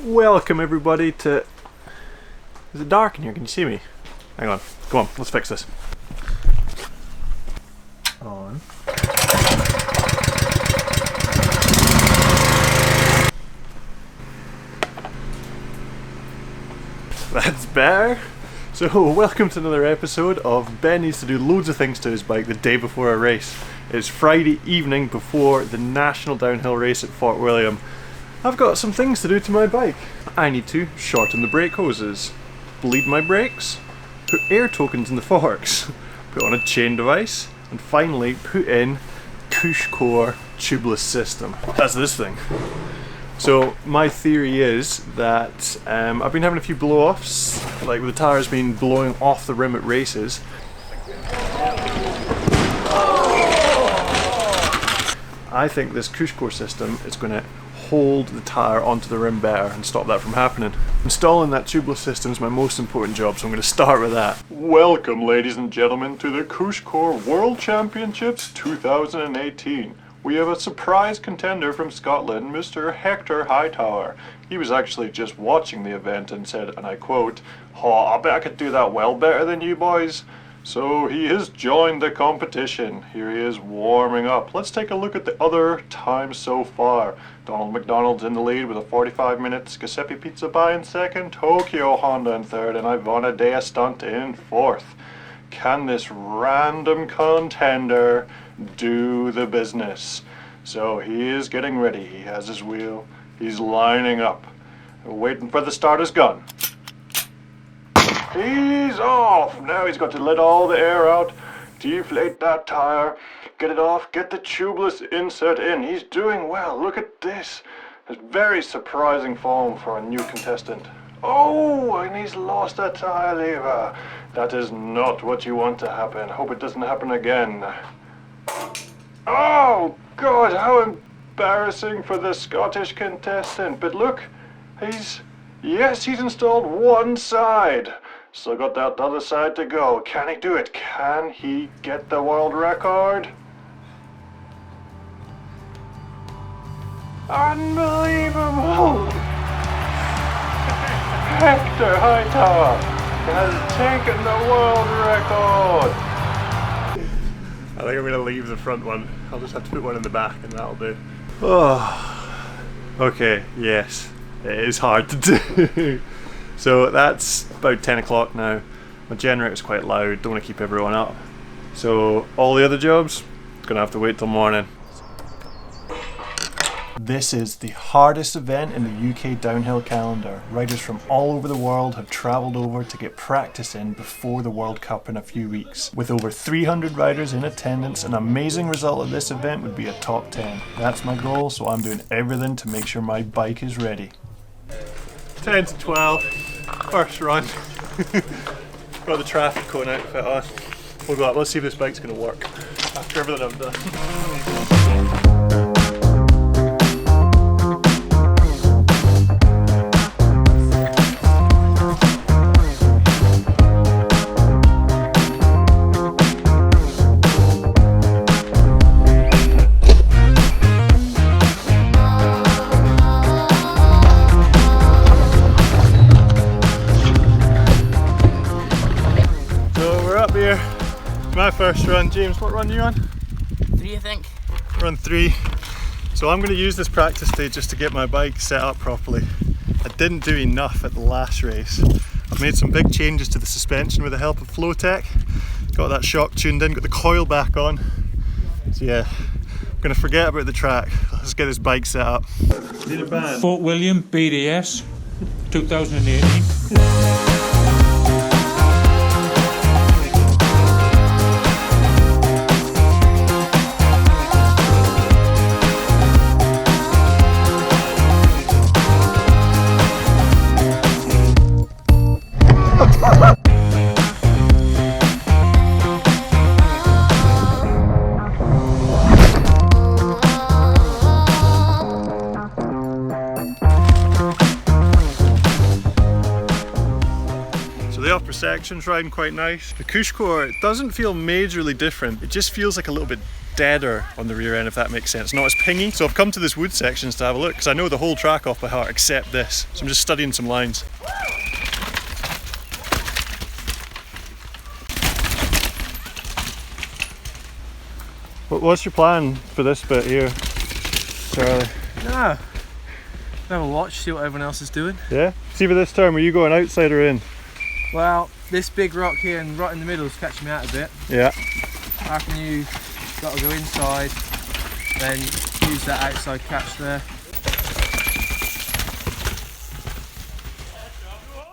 Welcome everybody to... Is it dark in here? Can you see me? Hang on. Come on, let's fix this. On. That's better. So, welcome to another episode of Ben needs to do loads of things to his bike the day before a race. It's Friday evening before the national downhill race at Fort William. I've got some things to do to my bike. I need to shorten the brake hoses, bleed my brakes, put air tokens in the forks, put on a chain device, and finally put in Cushcore tubeless system. That's this thing. So my theory is that I've been having a few blow-offs, like with the tyres being blowing off the rim at races. I think this Cushcore system is going to hold the tyre onto the rim better and stop that from happening. Installing that tubeless system is my most important job, so I'm going to start with that. Welcome ladies and gentlemen to the Cushcore World Championships 2018. We have a surprise contender from Scotland, Mr. Hector Hightower. He was actually just watching the event and said, and I quote, "Oh, I bet I could do that well better than you boys." So he has joined the competition. Here he is warming up. Let's take a look at the other times so far. Donald McDonald's in the lead with a 45 minutes, Giuseppe Pizza by in second, Tokyo Honda in third, and Ivana Dea Stunt in fourth. Can this random contender do the business? So he is getting ready. He has his wheel. He's lining up, waiting for the starter's gun. He's off! Now he's got to let all the air out, deflate that tire, get it off, get the tubeless insert in. He's doing well. Look at this. It's very surprising form for a new contestant. Oh, and he's lost that tire lever. That is not what you want to happen. Hope it doesn't happen again. Oh, God, how embarrassing for the Scottish contestant. But look, he's installed one side. Still got that other side to go. Can he do it? Can he get the world record? Unbelievable! Hector Hightower has taken the world record! I think I'm going to leave the front one. I'll just have to put one in the back and that'll do. Oh, okay, yes. It is hard to do. So that's about 10 o'clock now. My generator's quite loud, don't want to keep everyone up. So all the other jobs, gonna have to wait till morning. This is the hardest event in the UK downhill calendar. Riders from all over the world have travelled over to get practice in before the World Cup in a few weeks. With over 300 riders in attendance, an amazing result of this event would be a top 10. That's my goal, so I'm doing everything to make sure my bike is ready. 10 to 12, first run. Got the traffic cone outfit on. We'll go up, let's see if this bike's going to work after everything I've done. My first run. James, what run are you on? 3, I think. Run 3. So I'm going to use this practice day just to get my bike set up properly. I didn't do enough at the last race. I've made some big changes to the suspension with the help of Flotec. Got that shock tuned in, got the coil back on. So yeah, I'm going to forget about the track. Let's get this bike set up. Need a band? Fort William BDS 2018. The upper section's riding quite nice. The Cushcore, it doesn't feel majorly different. It just feels like a little bit deader on the rear end, if that makes sense, not as pingy. So I've come to this wood sections to have a look, because I know the whole track off by heart except this. So I'm just studying some lines. What's your plan for this bit here, Charlie? Nah, have a watch, see what everyone else is doing. Yeah? See, for this turn, were you going outside or in? Well, this big rock here and right in the middle is catching me out a bit. Yeah. I reckon you got to go inside, then use that outside catch there.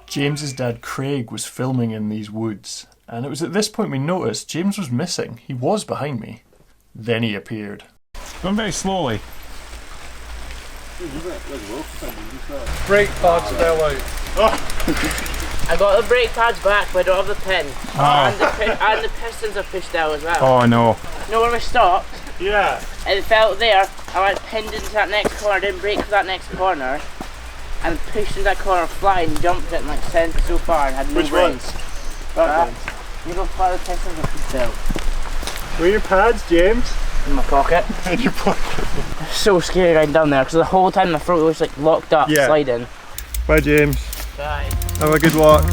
James's dad Craig was filming in these woods, and it was at this point we noticed James was missing. He was behind me. Then he appeared. Going very slowly. Brake pads fell out. I got the brake pads back, but I don't have the pin. And the pistons are pushed out as well. Oh no. You know when we stopped? Yeah. And it fell there, I went pinned into that next corner, didn't brake for that next corner, and pushed into that corner flat and jumped it and like sent it so far and had no Which brakes. That one? You know, part of the pistons are pushed out. Where are your pads, James? In my pocket. In your pocket. So scary riding down there because the whole time my throat was like locked up, sliding. Bye, James. Bye. Have a good walk.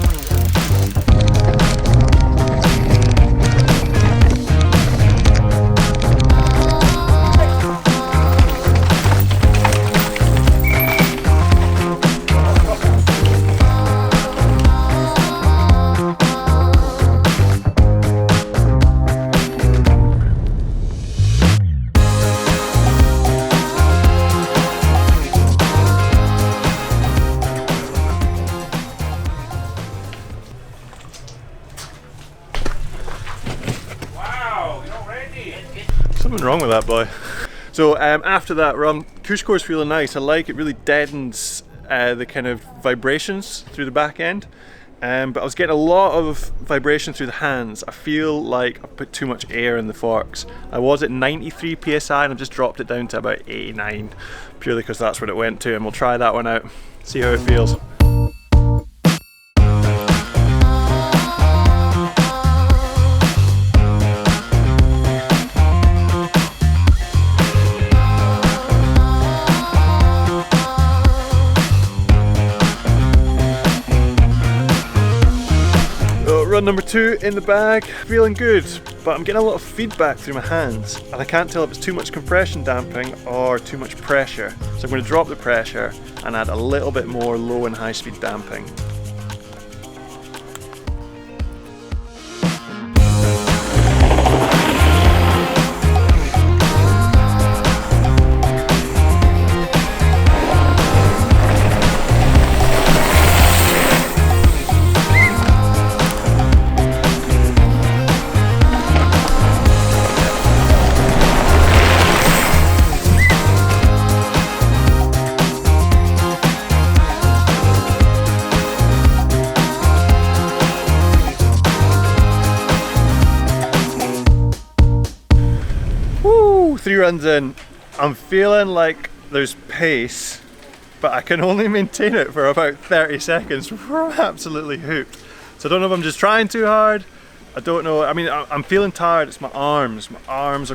Something wrong with that boy. So after that run, Cushcore's feeling nice. I like it, really deadens the kind of vibrations through the back end. But I was getting a lot of vibration through the hands. I feel like I put too much air in the forks. I was at 93 psi and I've just dropped it down to about 89, purely because that's what it went to, and we'll try that one out, see how it feels. Run number 2 in the bag, feeling good, but I'm getting a lot of feedback through my hands and I can't tell if it's too much compression damping or too much pressure. So I'm going to drop the pressure and add a little bit more low and high speed damping. Woo! 3 runs in, I'm feeling like there's pace, but I can only maintain it for about 30 seconds before I'm absolutely hooked. So I don't know if I'm just trying too hard. I don't know. I mean, I'm feeling tired. It's my arms. My arms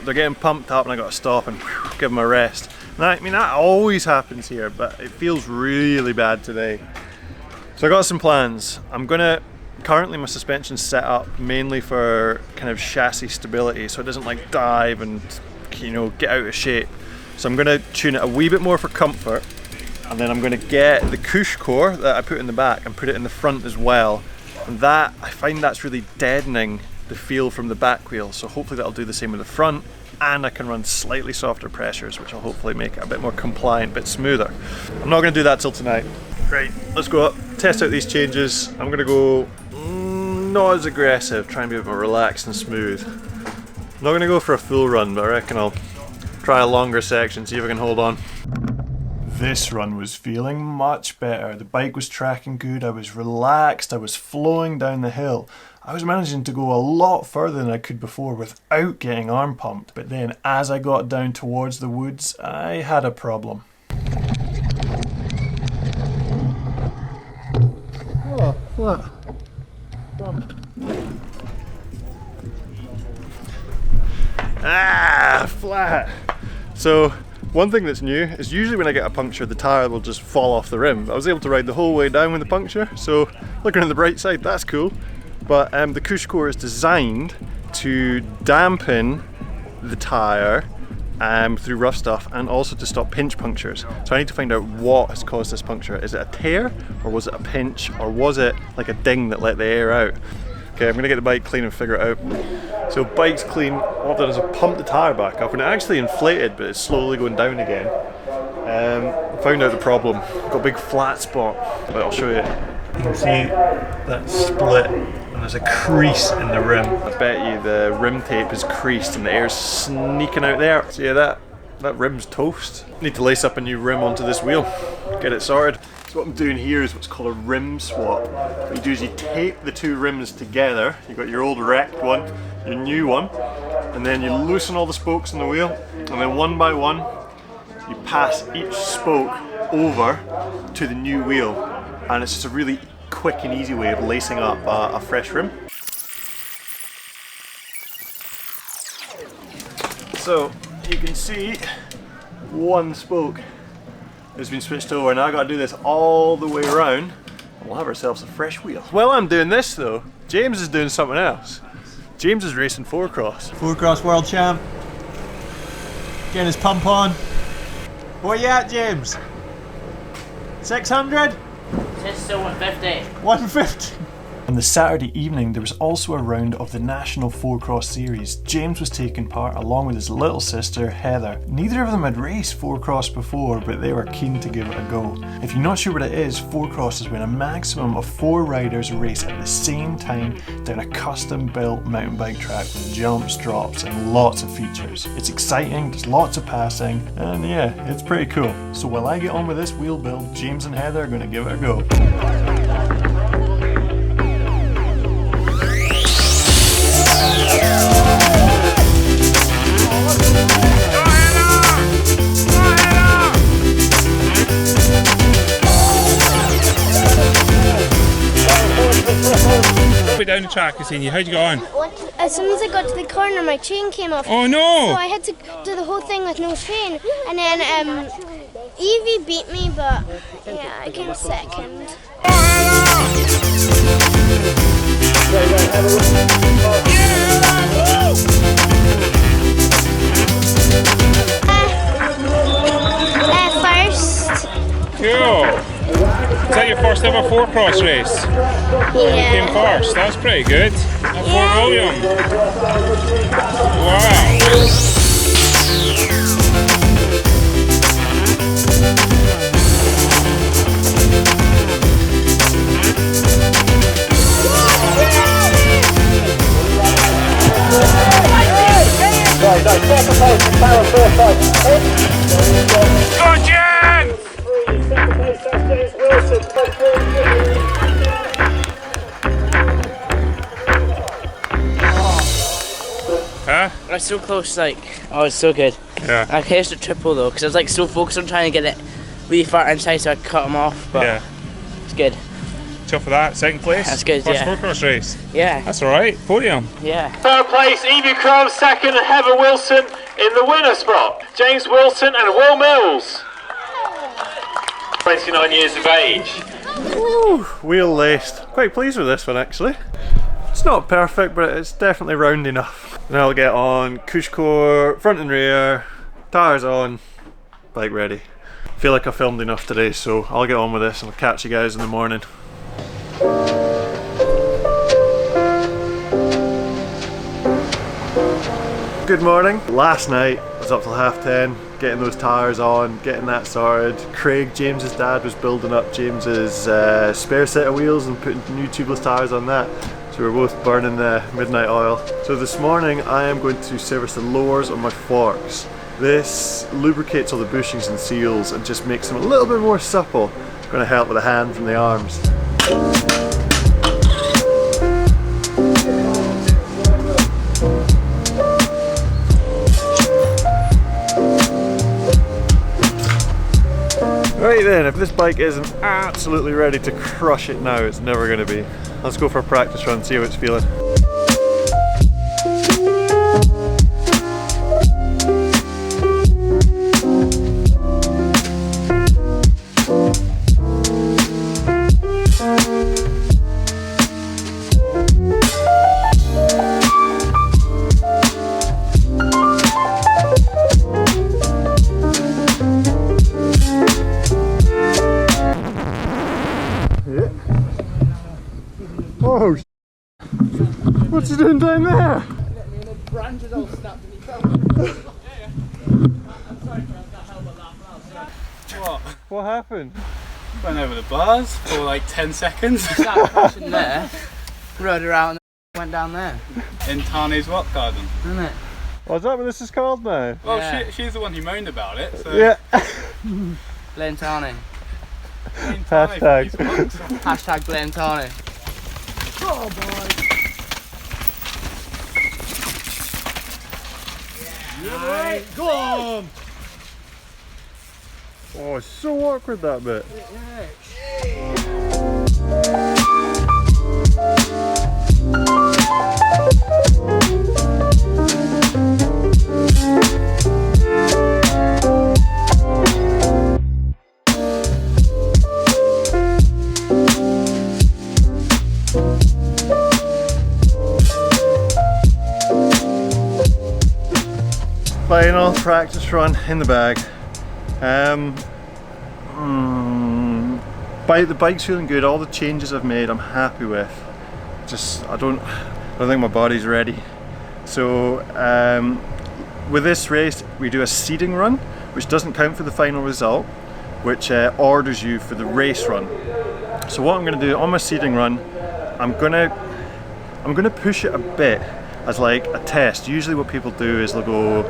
they're getting pumped up, and I got to stop and give them a rest. And I mean, that always happens here, but it feels really bad today. So I got some plans. Currently my suspension's set up mainly for kind of chassis stability, so it doesn't like dive and, you know, get out of shape. So I'm going to tune it a wee bit more for comfort, and then I'm going to get the Cushcore that I put in the back and put it in the front as well. And that, I find that's really deadening the feel from the back wheel, so hopefully that'll do the same with the front, and I can run slightly softer pressures, which will hopefully make it a bit more compliant, a bit smoother. I'm not going to do that till tonight. Right, let's go up, test out these changes. I'm going to go not as aggressive, try and be a bit more relaxed and smooth. I'm not going to go for a full run, but I reckon I'll try a longer section, see if I can hold on. This run was feeling much better. The bike was tracking good, I was relaxed, I was flowing down the hill. I was managing to go a lot further than I could before without getting arm pumped, but then as I got down towards the woods, I had a problem. Oh, what? Flat. So one thing that's new is usually when I get a puncture the tyre will just fall off the rim. I was able to ride the whole way down with the puncture, so looking on the bright side, that's cool. But the Cushcore is designed to dampen the tyre through rough stuff, and also to stop pinch punctures. So I need to find out what has caused this puncture. Is it a tear, or was it a pinch, or was it like a ding that let the air out? Okay, I'm gonna get the bike clean and figure it out. So bike's clean. What I've done is I've pumped the tyre back up, and it actually inflated, but it's slowly going down again. Found out the problem. Got a big flat spot, but I'll show you. You can see that split, and there's a crease in the rim. I bet you the rim tape is creased and the air's sneaking out there. So yeah, that rim's toast. Need to lace up a new rim onto this wheel, get it sorted. So what I'm doing here is what's called a rim swap. What you do is you tape the two rims together. You've got your old wrecked one, your new one, and then you loosen all the spokes on the wheel, and then one by one you pass each spoke over to the new wheel. And it's just a really quick and easy way of lacing up a fresh rim. So you can see one spoke has been switched over. Now I've got to do this all the way around, and we'll have ourselves a fresh wheel. While I'm doing this though, James is doing something else. James is racing 4-cross. 4-cross world champ. Getting his pump on. Where you at, James? 600? It's still 150. 150. On the Saturday evening, there was also a round of the National 4-Cross Series. James was taking part along with his little sister, Heather. Neither of them had raced 4-Cross before, but they were keen to give it a go. If you're not sure what it is, 4-Cross is when a maximum of 4 riders race at the same time down a custom-built mountain bike track with jumps, drops, and lots of features. It's exciting, there's lots of passing, and yeah, it's pretty cool. So while I get on with this wheel build, James and Heather are going to give it a go. Down the track, I seen you. How'd you go on? As soon as I got to the corner, my chain came off. Oh no! So I had to do the whole thing with no chain. And then Evie beat me, but yeah, I came second. First. Cool. Is that your first ever 4-cross race? Yeah. Came first. That's pretty good. At Fort William. Wow. Go, Jen! Huh? I was so close, like, oh, it's so good. Yeah. I cased a triple though, because I was like so focused on trying to get it really far inside, so I cut him off. But Yeah. it's good. Tough for that. Second place. That's good, First yeah. 4-cross race. Yeah. That's alright. Podium. Yeah. Third place, Evie Crone. Second, Heather Wilson in the winner spot. James Wilson and Will Mills. 29 years of age. Woo, wheel laced. Quite pleased with this one actually. It's not perfect, but it's definitely round enough. Now I'll get on Cushcore, front and rear, tyres on, bike ready. Feel like I filmed enough today, so I'll get on with this and I'll catch you guys in the morning. Good morning. Last night I was up till 10:30, getting those tyres on, getting that sorted. Craig, James's dad, was building up James's spare set of wheels and putting new tubeless tyres on that. So we're both burning the midnight oil. So this morning I am going to service the lowers on my forks. This lubricates all the bushings and seals and just makes them a little bit more supple. It's going to help with the hands and the arms. Right then, if this bike isn't absolutely ready to crush it now, it's never going to be. Let's go for a practice run, see how it's feeling. Whoa! What's he doing down there? Branches all snapped in his What? What happened? Went over the bars for like 10 seconds. Sat crossing there, rode her out and went down there. In Tane's rock garden. Isn't it? Oh, is that what this is called now? Well, Yeah. she's the one who moaned about it. So Yeah. Blame Tani. blame Tane for Hashtag. these rocks. Hashtag blame Tani. Go on! Oh, it's so awkward that bit. Final practice run in the bag. The bike's feeling good. All the changes I've made, I'm happy with. Just I don't think my body's ready. So with this race, we do a seeding run, which doesn't count for the final result, which orders you for the race run. So what I'm going to do on my seeding run, I'm gonna push it a bit as like a test. Usually what people do is they'll go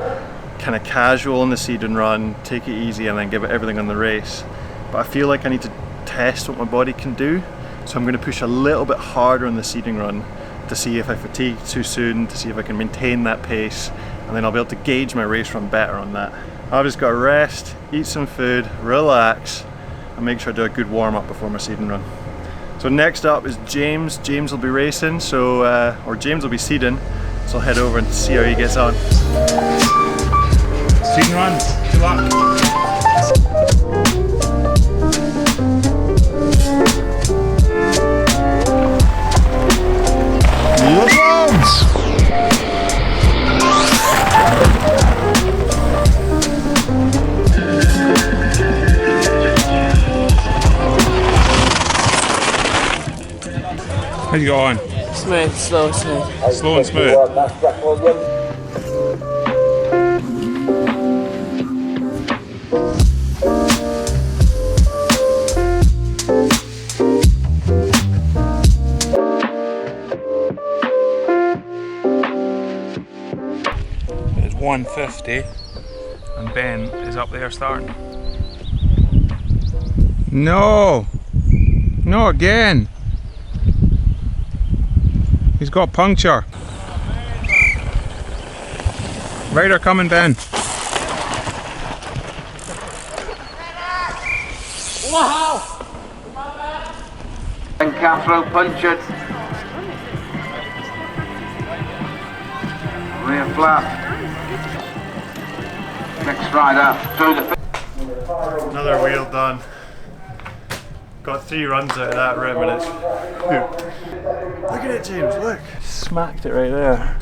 kind of casual on the seeding run, take it easy, and then give it everything on the race. But I feel like I need to test what my body can do, so I'm going to push a little bit harder on the seeding run to see if I fatigue too soon, to see if I can maintain that pace, and then I'll be able to gauge my race run better on that. I've just got to rest, eat some food, relax, and make sure I do a good warm up before my seeding run. So next up is James. James will be racing, so or James will be seeding, so I'll head over and see how he gets on. Season runs. Good luck. How's it going? Smooth, slow, smooth. Slow and smooth. It's 150 and Ben is up there starting. No! No again! He's got puncture. Rider coming, Ben. Wow! And Cathro punctured. Rear flat. Next rider through the. Another wheel done. Got 3 runs out of that rim and it's hooked. Look at it, James, look. Smacked it right there.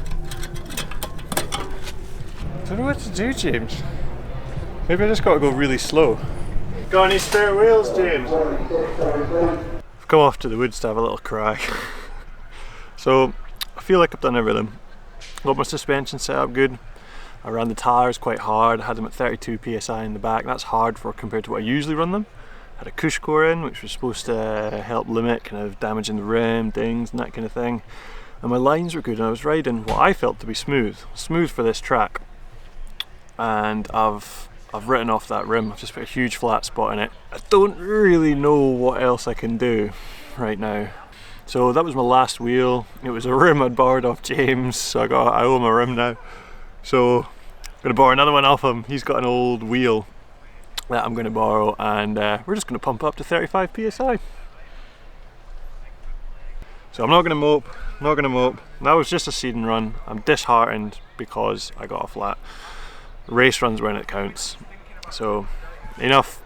Don't know what to do, James. Maybe I just got to go really slow. Got any spare wheels, James? I've come off to the woods to have a little cry. So I feel like I've done everything. Got my suspension set up good. I ran the tyres quite hard. I had them at 32 psi in the back. That's hard for compared to what I usually run them. Had a Cushcore in, which was supposed to help limit kind of damaging the rim, dings and that kind of thing. And my lines were good and I was riding what I felt to be smooth for this track. And I've written off that rim. I've just put a huge flat spot in it. I don't really know what else I can do right now. So that was my last wheel. It was a rim I'd borrowed off James, so I owe him a rim now. So I'm gonna borrow another one off him. He's got an old wheel that I'm going to borrow, and we're just going to pump up to 35 psi. So I'm not going to mope, That was just a seeding run. I'm disheartened because I got a flat. Race runs when it counts. So enough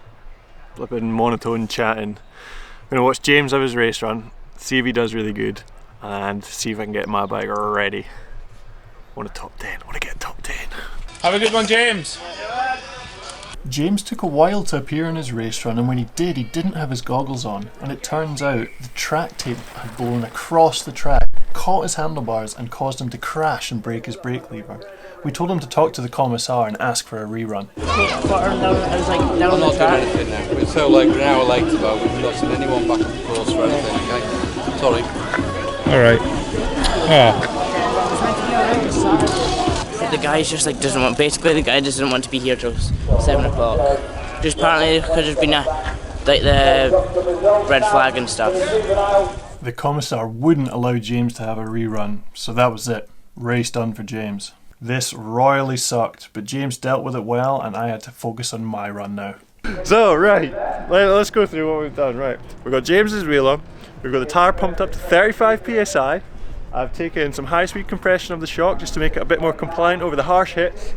flipping monotone chatting. I'm going to watch James have his race run, see if he does really good, and see if I can get my bike ready. I want a top 10, I want to get a top 10. Have a good one, James. James took a while to appear in his race run, and when he did, he didn't have his goggles on, and it turns out the track tape had blown across the track, caught his handlebars and caused him to crash and break his brake lever. We told him to talk to the commissar and ask for a rerun. I'm not doing anything now. We're so late, we're an hour late about. We've not seen anyone back on the course for anything, okay? Sorry. Alright. Oh. The guy just like doesn't want, basically the guy doesn't want to be here till 7 o'clock. Just apparently because there's been like the red flag and stuff. The commissar wouldn't allow James to have a rerun, so that was it. Race done for James. This royally sucked, but James dealt with it well, and I had to focus on my run now. So, right, let's go through what we've done. Right, we've got James's wheel on, we've got the tyre pumped up to 35 psi. I've taken some high-speed compression of the shock just to make it a bit more compliant over the harsh hits,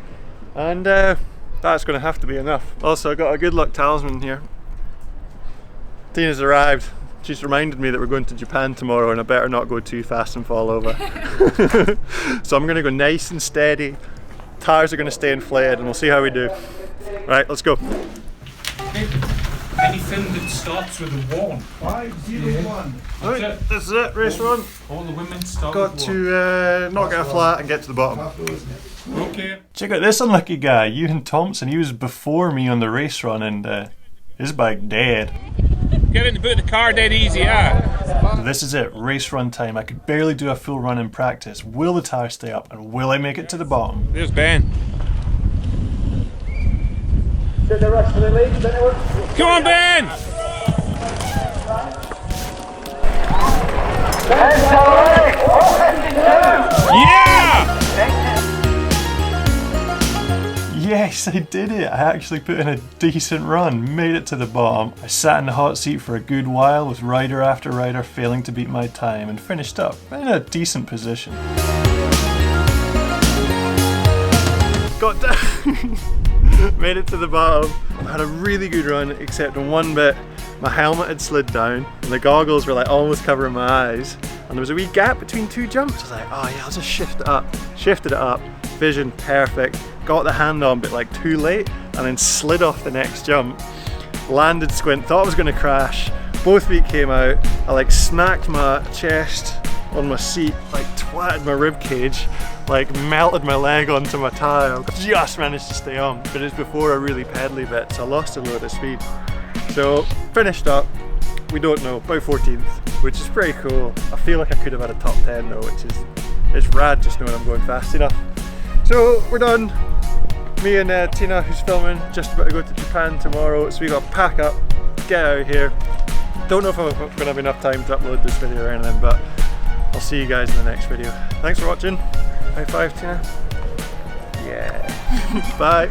and that's going to have to be enough. Also, I got a good luck talisman here. Tina's arrived. She's reminded me that we're going to Japan tomorrow and I better not go too fast and fall over. So I'm going to go nice and steady. Tyres are going to stay inflated and we'll see how we do. Right, let's go. Anything that starts with a 1. 501. Right, this is it, race run. All the women start Got with to not get a flat and get to the bottom. 1. Okay. Check out this unlucky guy, Ewan Thompson. He was before me on the race run and his bike dead. Get in the boot of the car dead easy, yeah. This is it, race run time. I could barely do a full run in practice. Will the tyre stay up and will I make it to the bottom? There's Ben. Come on, Ben! Yeah! Yes, I did it! I actually put in a decent run, made it to the bottom. I sat in the hot seat for a good while with rider after rider failing to beat my time and finished up in a decent position. Got down! Made it to the bottom. I had a really good run except in one bit. My helmet had slid down and the goggles were like almost covering my eyes and there was a wee gap between two jumps. I was like, oh yeah, I'll just shift it up. Shifted it up, vision perfect. Got the hand on but like too late and then slid off the next jump. Landed squint, thought I was gonna crash. Both feet came out. I like smacked my chest on my seat, like twatted my rib cage, like melted my leg onto my tyre. Just managed to stay on, but it's before a really pedally bit, so I lost a load of speed. So finished up, we don't know, about 14th, which is pretty cool. I feel like I could have had a top 10 though, which is, it's rad just knowing I'm going fast enough. So we're done. Me and Tina, who's filming, just about to go to Japan tomorrow, so we got to pack up, get out of here. Don't know if I'm going to have enough time to upload this video or anything, but I'll see you guys in the next video. Thanks for watching. High five, Tina. Yeah. Bye.